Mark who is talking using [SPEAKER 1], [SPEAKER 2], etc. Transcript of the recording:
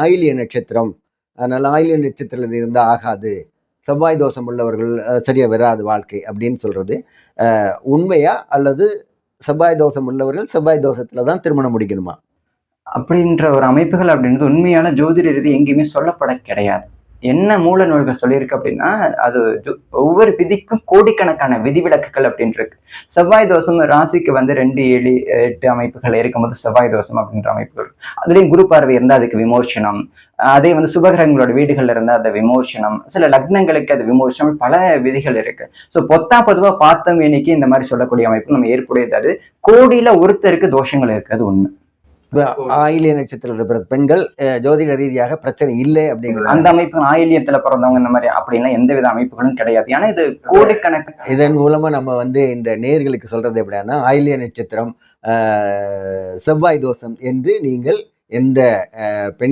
[SPEAKER 1] ஆயில்ய நட்சத்திரம். அதனால ஆயில்ய நட்சத்திரத்துல இருந்தா ஆகாது. செவ்வாய் தோஷம் உள்ளவர்கள் சரியா வராது வாழ்க்கை அப்படின்னு சொல்றது. உண்மையா? அல்லது செவ்வாய் தோஷம் உள்ளவர்கள் செவ்வாய் தோஷத்துல தான் திருமணம் முடிக்கணுமா?
[SPEAKER 2] அப்படின்ற ஒரு அமைப்புகள் அப்படின்றது உண்மையான ஜோதிட ரீதி எங்கேயுமே சொல்லப்பட கிடையாது. என்ன மூல நூல்கள் சொல்லியிருக்கு அப்படின்னா, அது ஒவ்வொரு விதிக்கும் கோடிக்கணக்கான விதிவிலக்குகள் அப்படின்னு இருக்கு. செவ்வாய் தோஷம் ராசிக்கு வந்து 2, 7, 8 அமைப்புகள் இருக்கும்போது செவ்வாய் தோஷம் அப்படின்ற அமைப்புகள் இருக்கு. அதுலயும் குரு பார்வை இருந்தா அதுக்கு விமோசனம். அதே வந்து சுபகிரகங்களோட வீடுகள்ல இருந்தா அது விமோசனம். சில லக்னங்களுக்கு அது விமோசனம். பல விதிகள் இருக்கு. ஸோ பொதுவா பார்த்தோம் இன்னைக்கு இந்த மாதிரி சொல்லக்கூடிய அமைப்பு நம்ம ஏற்புடையது. அது கோடியில ஒருத்தருக்கு தோஷங்கள் இருக்கு. அது உண்மை.
[SPEAKER 1] ஆயில்ய நட்சத்திரத்துல பிறந்த பெண்கள் ஜோதிட ரீதியாக பிரச்சனை இல்லை அப்படிங்கிறது.
[SPEAKER 2] அந்த அமைப்பு ஆயில்யத்துல பிறந்தவங்க இந்த மாதிரி அப்படின்லாம் எந்தவித அமைப்புகளும் கிடையாது. ஏன்னா இது கோடிக்கணக்கு.
[SPEAKER 1] இதன் மூலமா நம்ம வந்து இந்த நேயர்களுக்கு சொல்றது எப்படின்னா, ஆயில்ய நட்சத்திரம், செவ்வாய் தோஷம் என்று நீங்கள் எந்த பெண்